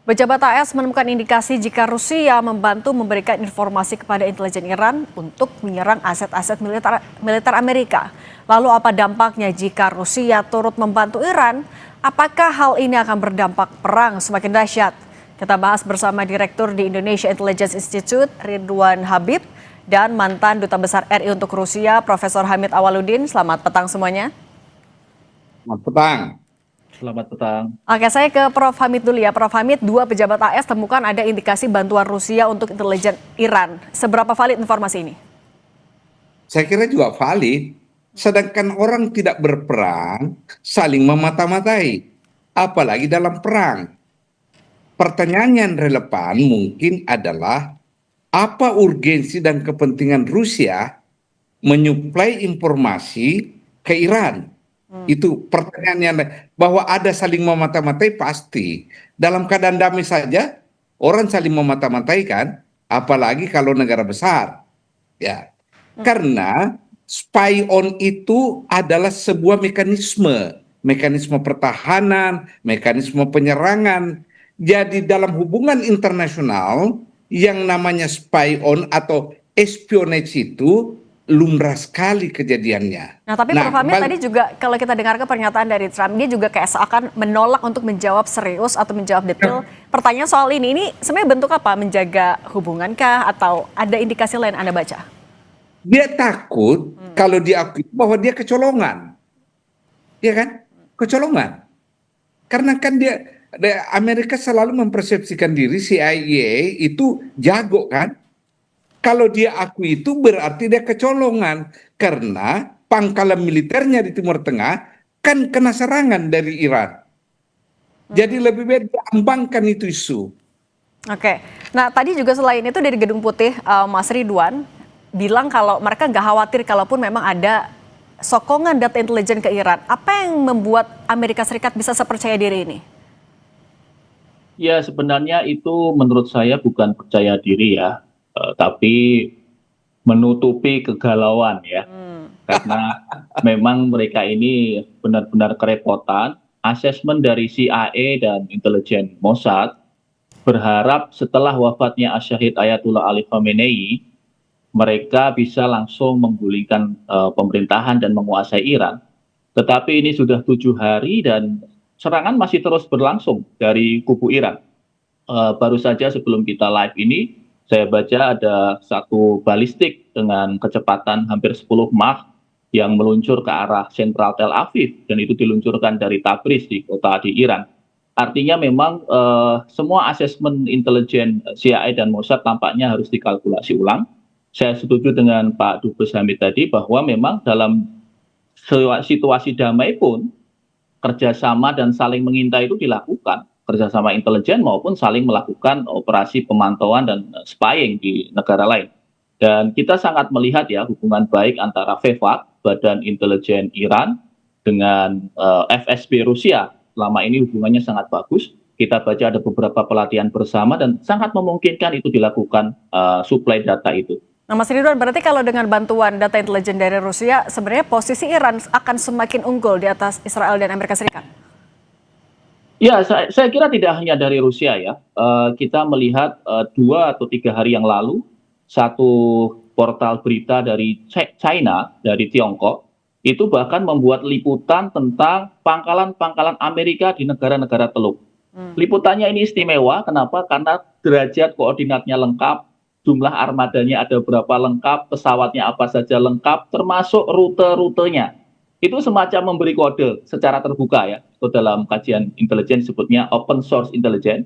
Pejabat AS menemukan indikasi jika Rusia membantu memberikan informasi kepada intelijen Iran untuk menyerang aset-aset militer Amerika. Lalu apa dampaknya jika Rusia turut membantu Iran? Apakah hal ini akan berdampak perang semakin dahsyat? Kita bahas bersama Direktur di Indonesia Intelligence Institute, Ridwan Habib, dan mantan Duta Besar RI untuk Rusia, Profesor Hamid Awaludin. Selamat petang semuanya. Selamat petang. Selamat petang. Oke, saya ke Prof. Hamid dulu ya. Prof. Hamid, dua pejabat AS temukan ada indikasi bantuan Rusia untuk intelijen Iran. Seberapa valid informasi ini? Saya kira juga valid. Sedangkan orang tidak berperang saling memata-matai, apalagi dalam perang. Pertanyaan yang relevan mungkin adalah apa urgensi dan kepentingan Rusia menyuplai informasi ke Iran? Itu pertanyaannya, bahwa ada saling memata-matai pasti. Dalam keadaan damai saja orang saling memata-matai kan, apalagi kalau negara besar. Ya. Karena spy on itu adalah sebuah mekanisme pertahanan, mekanisme penyerangan. Jadi dalam hubungan internasional yang namanya spy on atau espionage itu lumrah sekali kejadiannya. Nah, tapi Prof. Hamid tadi juga kalau kita dengarkan pernyataan dari Trump, dia juga kayak seakan menolak untuk menjawab serius atau menjawab detail pertanyaan soal ini sebenarnya bentuk apa? Menjaga hubungankah atau ada indikasi lain Anda baca? Dia takut kalau diakui bahwa dia kecolongan. Ya kan? Kecolongan. Karena kan Amerika selalu mempersepsikan diri CIA itu jago kan? Kalau dia akui itu berarti dia kecolongan karena pangkalan militernya di Timur Tengah kan kena serangan dari Iran. Jadi lebih baik diambangkan itu isu. Oke, nah tadi juga selain itu dari Gedung Putih, Mas Ridwan bilang kalau mereka nggak khawatir kalaupun memang ada sokongan data intelijen ke Iran. Apa yang membuat Amerika Serikat bisa sepercaya diri ini? Ya, sebenarnya itu menurut saya bukan percaya diri ya, tapi menutupi kegalauan ya. Karena memang mereka ini benar-benar kerepotan. Asesmen dari CIA dan intelijen Mossad berharap setelah wafatnya Syahid Ayatullah Ali Khamenei, mereka bisa langsung menggulingkan pemerintahan dan menguasai Iran. Tetapi ini sudah 7 hari dan serangan masih terus berlangsung dari kubu Iran. Baru saja sebelum kita live ini, saya baca ada satu balistik dengan kecepatan hampir 10 Mach yang meluncur ke arah sentral Tel Aviv, dan itu diluncurkan dari Tabriz di kota di Iran. Artinya memang semua asesmen intelijen CIA dan Mossad tampaknya harus dikalkulasi ulang. Saya setuju dengan Pak Dubes Hamid tadi bahwa memang dalam situasi damai pun kerjasama dan saling mengintai itu dilakukan, kerjasama intelijen maupun saling melakukan operasi pemantauan dan spying di negara lain. Dan kita sangat melihat ya hubungan baik antara VEVAK, Badan Intelijen Iran, dengan FSB Rusia. Selama ini hubungannya sangat bagus. Kita baca ada beberapa pelatihan bersama dan sangat memungkinkan itu dilakukan suplai data itu. Nah, Mas Ridwan, berarti kalau dengan bantuan data intelijen dari Rusia, sebenarnya posisi Iran akan semakin unggul di atas Israel dan Amerika Serikat? Ya, saya kira tidak hanya dari Rusia ya. Kita melihat 2 atau 3 hari yang lalu, satu portal berita dari China, dari Tiongkok, itu bahkan membuat liputan tentang pangkalan-pangkalan Amerika di negara-negara Teluk. Liputannya ini istimewa, kenapa? Karena derajat koordinatnya lengkap, jumlah armadanya ada berapa lengkap, pesawatnya apa saja lengkap, termasuk rute-rutenya. Itu semacam memberi kode secara terbuka ya, atau dalam kajian intelijen disebutnya open source intelligence,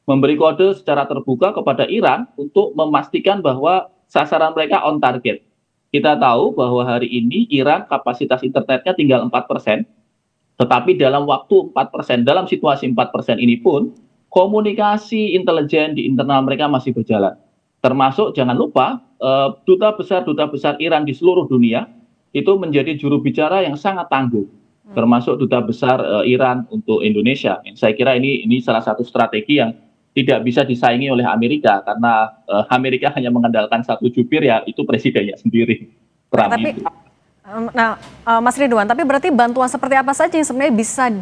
memberi kode secara terbuka kepada Iran untuk memastikan bahwa sasaran mereka on target. Kita tahu bahwa hari ini Iran kapasitas internetnya tinggal 4%, tetapi dalam waktu 4%, dalam situasi 4% ini pun, komunikasi intelijen di internal mereka masih berjalan. Termasuk jangan lupa, duta besar Iran di seluruh dunia, itu menjadi juru bicara yang sangat tangguh, termasuk duta besar Iran untuk Indonesia. Saya kira ini salah satu strategi yang tidak bisa disaingi oleh Amerika, karena Amerika hanya mengandalkan satu jubir, ya itu presidennya sendiri. Mas Ridwan, tapi berarti bantuan seperti apa saja yang sebenarnya bisa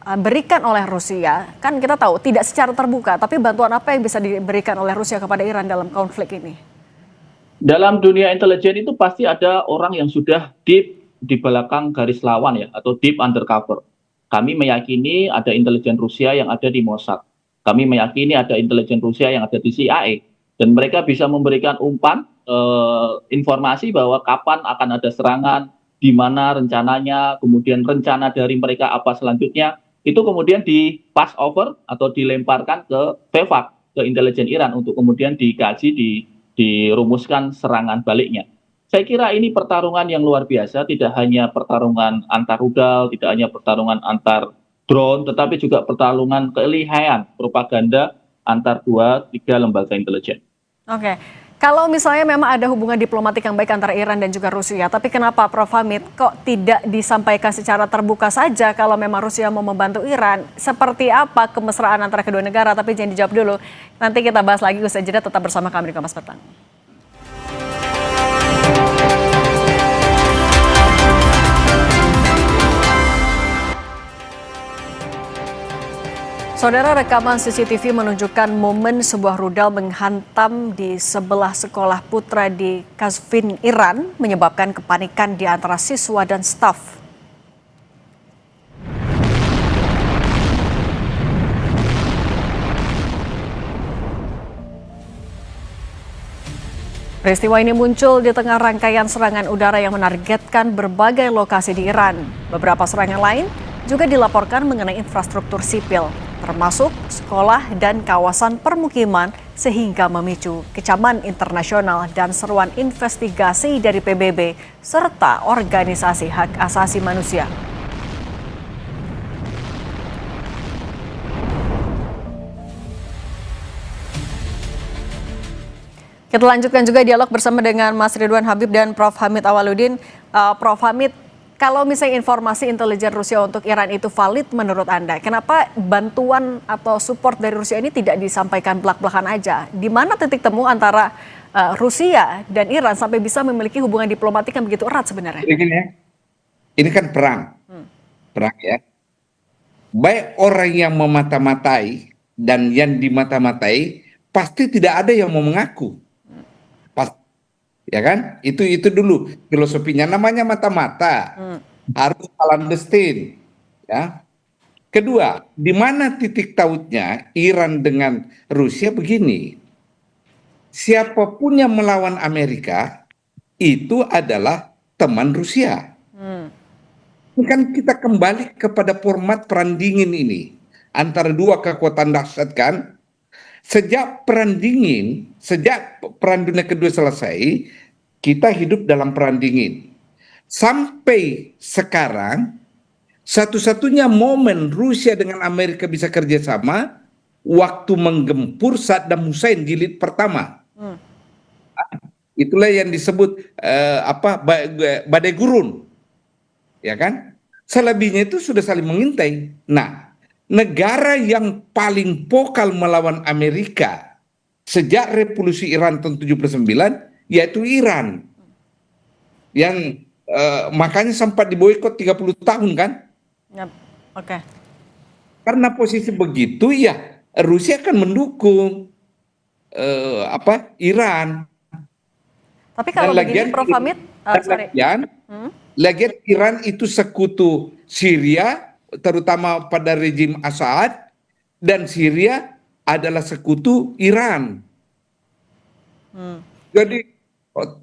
diberikan oleh Rusia, kan kita tahu tidak secara terbuka, tapi bantuan apa yang bisa diberikan oleh Rusia kepada Iran dalam konflik ini? Dalam dunia intelijen itu pasti ada orang yang sudah deep di belakang garis lawan ya, atau deep undercover. Kami meyakini ada intelijen Rusia yang ada di Mossad. Kami meyakini ada intelijen Rusia yang ada di CIA. Dan mereka bisa memberikan umpan informasi bahwa kapan akan ada serangan, di mana rencananya, kemudian rencana dari mereka apa selanjutnya, itu kemudian di pass over atau dilemparkan ke PEVAK, ke intelijen Iran untuk kemudian dikaji, dirumuskan serangan baliknya. Saya kira ini pertarungan yang luar biasa, tidak hanya pertarungan antar rudal, tidak hanya pertarungan antar drone, tetapi juga pertarungan keelihayan propaganda antar 2-3 lembaga intelijen. Oke, kalau misalnya memang ada hubungan diplomatik yang baik antara Iran dan juga Rusia, tapi kenapa Prof. Hamid kok tidak disampaikan secara terbuka saja kalau memang Rusia mau membantu Iran? Seperti apa kemesraan antara kedua negara? Tapi jangan dijawab dulu. Nanti kita bahas lagi usai jeda, tetap bersama kami di Kompas Petang. Saudara, rekaman CCTV menunjukkan momen sebuah rudal menghantam di sebelah sekolah putra di Qazvin, Iran, menyebabkan kepanikan di antara siswa dan staf. Peristiwa ini muncul di tengah rangkaian serangan udara yang menargetkan berbagai lokasi di Iran. Beberapa serangan lain juga dilaporkan mengenai infrastruktur sipil, termasuk sekolah dan kawasan permukiman, sehingga memicu kecaman internasional dan seruan investigasi dari PBB serta organisasi hak asasi manusia. Kita lanjutkan juga dialog bersama dengan Mas Ridwan Habib dan Prof. Hamid Awaludin. Prof. Hamid, kalau misalnya informasi intelijen Rusia untuk Iran itu valid menurut Anda, kenapa bantuan atau support dari Rusia ini tidak disampaikan belak-belakan aja? Di mana titik temu antara Rusia dan Iran sampai bisa memiliki hubungan diplomatik yang begitu erat sebenarnya? Ini kan perang, perang ya. Baik orang yang memata-matai dan yang dimata-matai pasti tidak ada yang mau mengaku. Ya kan, itu dulu filosofinya, namanya mata-mata, harus clandestine, ya. Kedua, di mana titik tautnya Iran dengan Rusia begini, siapapun yang melawan Amerika itu adalah teman Rusia. Ini kan kita kembali kepada format perang dingin ini antara dua kekuatan dahsyat kan. Sejak perang dingin, sejak perang dunia kedua selesai, kita hidup dalam perang dingin. Sampai sekarang, satu-satunya momen Rusia dengan Amerika bisa kerjasama, waktu menggempur Saddam Hussein jilid pertama. Itulah yang disebut badai gurun. Ya kan? Selebihnya itu sudah saling mengintai. Nah, negara yang paling vokal melawan Amerika sejak revolusi Iran tahun 79 yaitu Iran, yang makanya sempat diboikot 30 tahun kan. Yep. Oke. Karena posisi begitu ya Rusia akan mendukung Iran. Tapi kalau begini Prof. Hamid, lagian Iran itu sekutu Syria, terutama pada rejim Assad, dan Syria adalah sekutu Iran. Jadi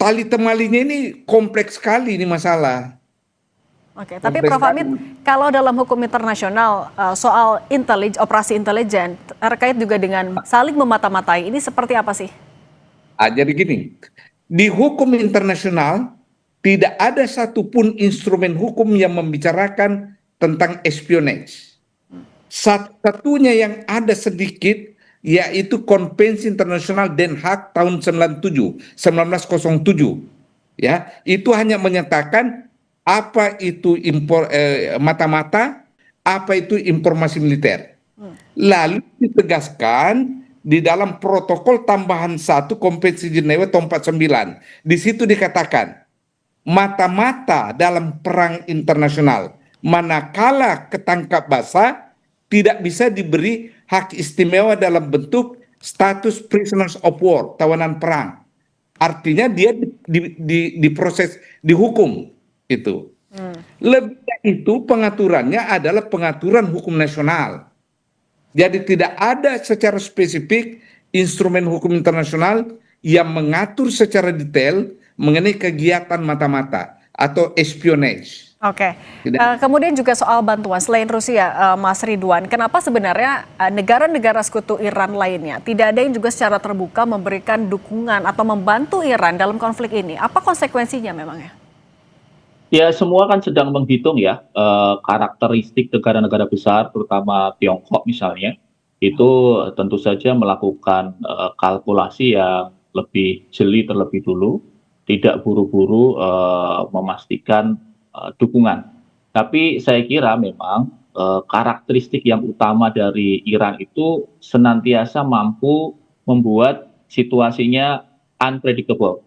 tali temalinya ini kompleks sekali ini masalah. Oke, tapi Prof. Hamid, kalau dalam hukum internasional soal operasi intelijen terkait juga dengan saling memata-matai, ini seperti apa sih? Jadi gini, di hukum internasional tidak ada satupun instrumen hukum yang membicarakan tentang espionage. Satu-satunya yang ada sedikit yaitu Konvensi Internasional Den Haag tahun 1907. Ya, itu hanya menyatakan apa itu mata-mata, apa itu informasi militer. Lalu ditegaskan di dalam protokol tambahan 1 Konvensi Jenewa tahun 49. Di situ dikatakan mata-mata dalam perang internasional manakala ketangkap basah tidak bisa diberi hak istimewa dalam bentuk status prisoners of war, tawanan perang. Artinya dia diproses, dihukum itu. Lebih dari itu pengaturannya adalah pengaturan hukum nasional. Jadi tidak ada secara spesifik instrumen hukum internasional yang mengatur secara detail mengenai kegiatan mata-mata atau espionage. Oke, kemudian juga soal bantuan selain Rusia, Mas Ridwan, kenapa sebenarnya negara-negara sekutu Iran lainnya tidak ada yang juga secara terbuka memberikan dukungan atau membantu Iran dalam konflik ini? Apa konsekuensinya memangnya? Ya, semua kan sedang menghitung ya karakteristik negara-negara besar, terutama Tiongkok misalnya, itu tentu saja melakukan kalkulasi yang lebih jeli terlebih dulu, tidak buru-buru memastikan dukungan. Tapi saya kira memang karakteristik yang utama dari Iran itu senantiasa mampu membuat situasinya unpredictable.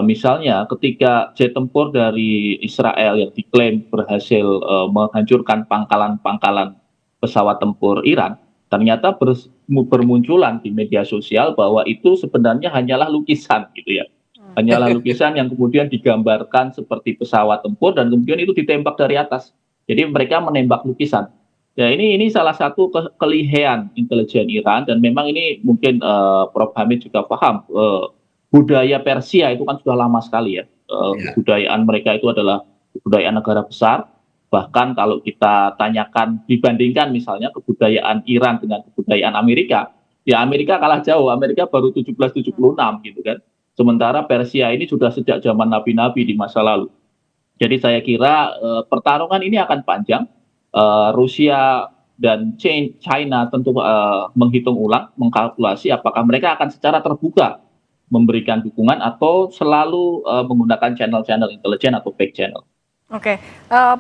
Misalnya ketika jet tempur dari Israel yang diklaim berhasil menghancurkan pangkalan-pangkalan pesawat tempur Iran, ternyata bermunculan di media sosial bahwa itu sebenarnya hanyalah lukisan gitu ya. Hanyalah lukisan yang kemudian digambarkan seperti pesawat tempur dan kemudian itu ditembak dari atas. Jadi mereka menembak lukisan. Ya, ini salah satu kelihean intelijen Iran, dan memang ini mungkin Prof. Hamid juga paham. Budaya Persia itu kan sudah lama sekali ya. Kebudayaan mereka itu adalah kebudayaan negara besar. Bahkan kalau kita tanyakan, dibandingkan misalnya kebudayaan Iran dengan kebudayaan Amerika, ya Amerika kalah jauh. Amerika baru 1776 gitu kan. Sementara Persia ini sudah sejak zaman nabi-nabi di masa lalu. Jadi saya kira pertarungan ini akan panjang. Rusia dan China tentu menghitung ulang, mengkalkulasi apakah mereka akan secara terbuka memberikan dukungan atau selalu menggunakan channel-channel intelijen atau fake channel. Oke,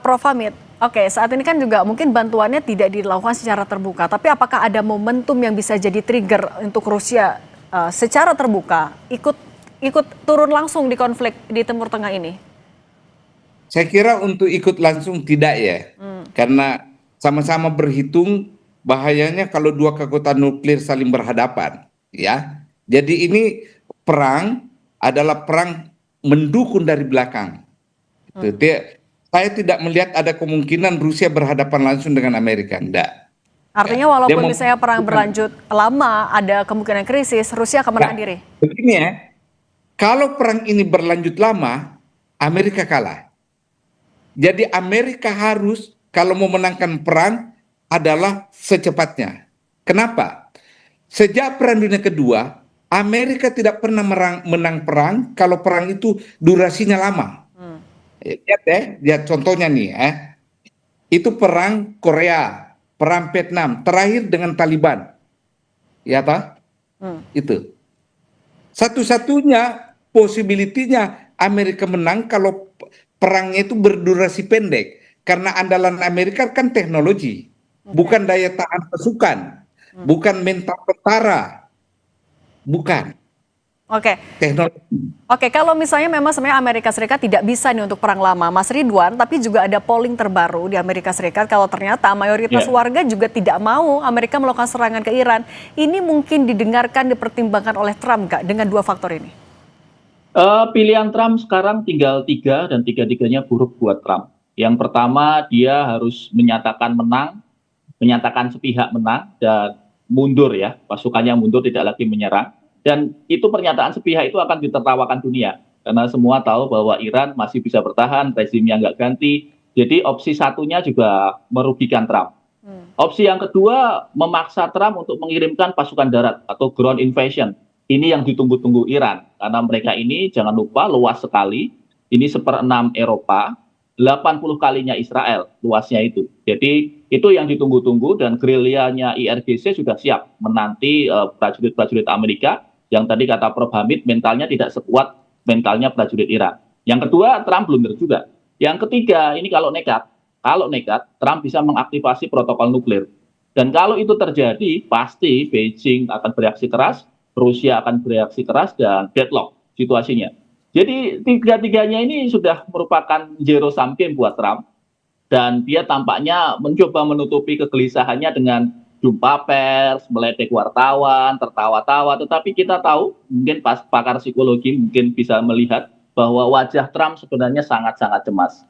Prof. Hamid, oke, saat ini kan juga mungkin bantuannya tidak dilakukan secara terbuka, tapi apakah ada momentum yang bisa jadi trigger untuk Rusia secara terbuka ikut turun langsung di konflik di Timur Tengah ini? Saya kira untuk ikut langsung tidak ya, karena sama-sama berhitung bahayanya kalau dua kekuatan nuklir saling berhadapan, ya. Jadi ini perang adalah perang mendukung dari belakang. Saya tidak melihat ada kemungkinan Rusia berhadapan langsung dengan Amerika, enggak. Artinya walaupun misalnya perang berlanjut lama, ada kemungkinan krisis, Rusia akan menahan diri. Begini ya, kalau perang ini berlanjut lama, Amerika kalah. Jadi Amerika harus kalau mau menangkan perang adalah secepatnya. Kenapa? Sejak Perang Dunia Kedua, Amerika tidak pernah menang perang kalau perang itu durasinya lama. Lihat contohnya nih itu perang Korea, perang Vietnam, terakhir dengan Taliban. Ya tak? Itu. Satu-satunya possibility-nya Amerika menang kalau perangnya itu berdurasi pendek. Karena andalan Amerika kan teknologi, bukan daya tahan pasukan, bukan mental tentara, bukan. Oke. Teknologi. Oke, kalau misalnya memang sebenarnya Amerika Serikat tidak bisa nih untuk perang lama, Mas Ridwan, tapi juga ada polling terbaru di Amerika Serikat kalau ternyata mayoritas warga juga tidak mau Amerika melakukan serangan ke Iran. Ini mungkin didengarkan, dipertimbangkan oleh Trump nggak dengan dua faktor ini? Pilihan Trump sekarang tinggal 3 dan tiga-tiganya buruk buat Trump. Yang pertama, dia harus menyatakan menang, menyatakan sepihak menang dan mundur ya, pasukannya mundur, tidak lagi menyerang. Dan itu pernyataan sepihak itu akan ditertawakan dunia. Karena semua tahu bahwa Iran masih bisa bertahan, rezimnya nggak ganti. Jadi opsi satunya juga merugikan Trump. Opsi yang kedua, memaksa Trump untuk mengirimkan pasukan darat atau ground invasion. Ini yang ditunggu-tunggu Iran. Karena mereka ini, jangan lupa, luas sekali. Ini 1/6 Eropa, 80 kalinya Israel luasnya itu. Jadi itu yang ditunggu-tunggu, dan gerilyanya IRGC sudah siap menanti prajurit-prajurit Amerika yang tadi kata Prof. Hamid mentalnya tidak sekuat mentalnya prajurit Iran. Yang kedua, Trump blunder juga. Yang ketiga, ini kalau nekat Trump bisa mengaktifasi protokol nuklir. Dan kalau itu terjadi, pasti Beijing akan bereaksi keras, Rusia akan bereaksi keras, dan deadlock situasinya. Jadi tiga-tiganya ini sudah merupakan zero sum game buat Trump. Dan dia tampaknya mencoba menutupi kegelisahannya dengan jumpa pers, meledek wartawan, tertawa-tawa. Tetapi kita tahu, mungkin pakar psikologi mungkin bisa melihat bahwa wajah Trump sebenarnya sangat-sangat cemas.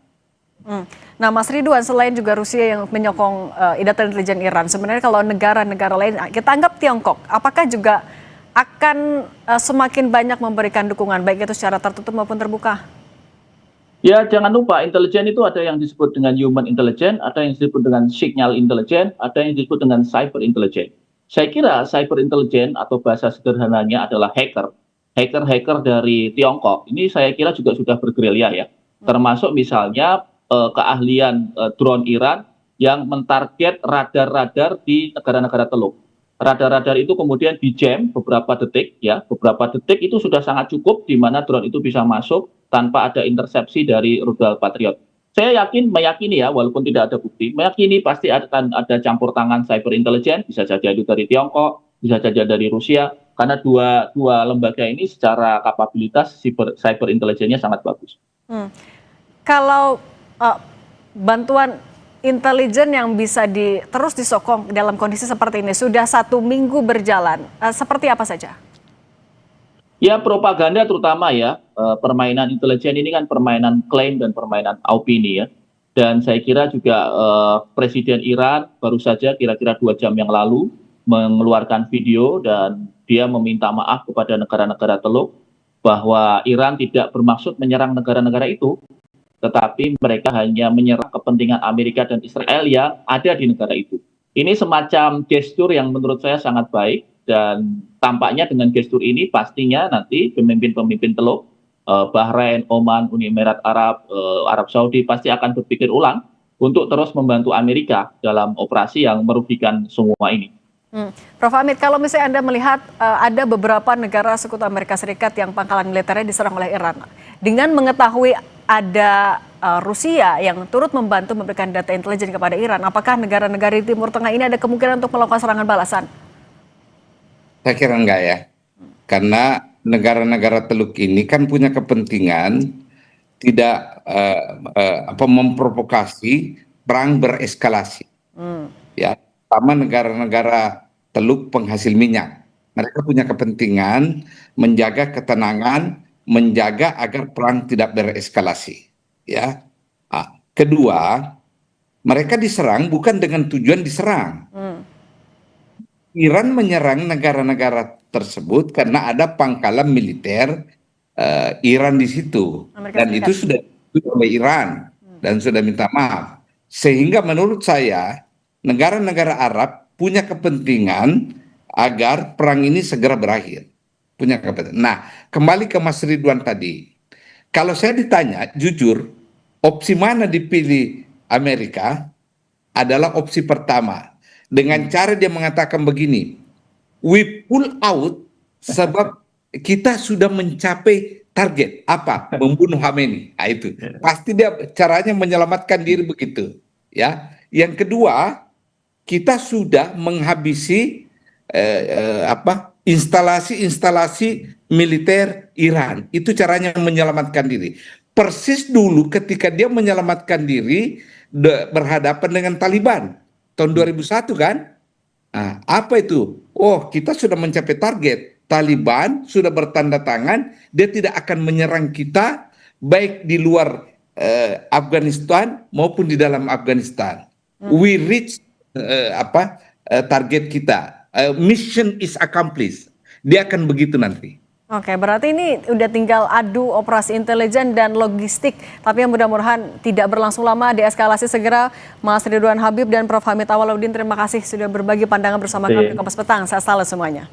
Nah, Mas Ridwan, selain juga Rusia yang menyokong data intelijen Iran, sebenarnya kalau negara-negara lain, kita anggap Tiongkok, apakah juga akan semakin banyak memberikan dukungan, baik itu secara tertutup maupun terbuka? Ya, jangan lupa intelijen itu ada yang disebut dengan human intelligence, ada yang disebut dengan signal intelligence, ada yang disebut dengan cyber intelligence. Saya kira cyber intelligence atau bahasa sederhananya adalah hacker. Hacker-hacker dari Tiongkok ini saya kira juga sudah bergerilya ya. Termasuk misalnya keahlian drone Iran yang mentarget radar-radar di negara-negara Teluk. Radar-radar itu kemudian di-jam beberapa detik ya, beberapa detik itu sudah sangat cukup di mana drone itu bisa masuk tanpa ada intersepsi dari rudal Patriot. Saya meyakini ya, walaupun tidak ada bukti, meyakini pasti akan ada campur tangan cyber intelligence, bisa saja itu dari Tiongkok, bisa saja dari Rusia, karena dua lembaga ini secara kapabilitas cyber intelligence-nya sangat bagus. Kalau bantuan intelijen yang bisa terus disokong dalam kondisi seperti ini, sudah 1 minggu berjalan, seperti apa saja? Ya, propaganda terutama ya, permainan intelijen ini kan permainan klaim dan permainan opini ya. Dan saya kira juga Presiden Iran baru saja kira-kira 2 jam yang lalu mengeluarkan video dan dia meminta maaf kepada negara-negara Teluk bahwa Iran tidak bermaksud menyerang negara-negara itu, tetapi mereka hanya menyerang kepentingan Amerika dan Israel yang ada di negara itu. Ini semacam gestur yang menurut saya sangat baik, dan tampaknya dengan gestur ini pastinya nanti pemimpin-pemimpin Teluk, Bahrain, Oman, Uni Emirat Arab, Arab Saudi pasti akan berpikir ulang untuk terus membantu Amerika dalam operasi yang merugikan semua ini. Prof. Hamid, kalau misalnya Anda melihat ada beberapa negara sekutu Amerika Serikat yang pangkalan militernya diserang oleh Iran, dengan mengetahui ada Rusia yang turut membantu memberikan data intelijen kepada Iran, apakah negara-negara di Timur Tengah ini ada kemungkinan untuk melakukan serangan balasan? Saya kira enggak ya, karena negara-negara Teluk ini kan punya kepentingan tidak memprovokasi perang bereskalasi. Ya, sama negara-negara Teluk penghasil minyak, mereka punya kepentingan menjaga ketenangan, menjaga agar perang tidak bereskalasi. Ya, kedua, mereka diserang bukan dengan tujuan diserang. Iran menyerang negara-negara tersebut karena ada pangkalan militer Iran di situ, dan itu sudah diakui oleh Iran dan sudah minta maaf. Sehingga menurut saya negara-negara Arab punya kepentingan agar perang ini segera berakhir. Punya kepentingan. Nah, kembali ke Mas Ridwan tadi. Kalau saya ditanya, jujur, opsi mana dipilih Amerika adalah opsi pertama. Dengan cara dia mengatakan begini, we pull out sebab kita sudah mencapai target. Apa? Membunuh Khamenei. Nah, itu. Pasti dia caranya menyelamatkan diri begitu. Ya. Yang kedua, kita sudah menghabisi instalasi-instalasi militer Iran. Itu caranya menyelamatkan diri. Persis dulu ketika dia menyelamatkan diri berhadapan dengan Taliban tahun 2001 kan? Nah, apa itu? Oh, kita sudah mencapai target. Taliban sudah bertanda tangan, dia tidak akan menyerang kita baik di luar Afghanistan maupun di dalam Afghanistan. We reach target kita. Mission is accomplished. Dia akan begitu nanti. Oke, berarti ini udah tinggal adu operasi intelijen dan logistik. Tapi yang mudah-mudahan tidak berlangsung lama, deeskalasi segera. Mas Ridwan Habib dan Prof. Hamid Awaludin, terima kasih sudah berbagi pandangan bersama kami di Kompas Petang. Sehat selalu semuanya.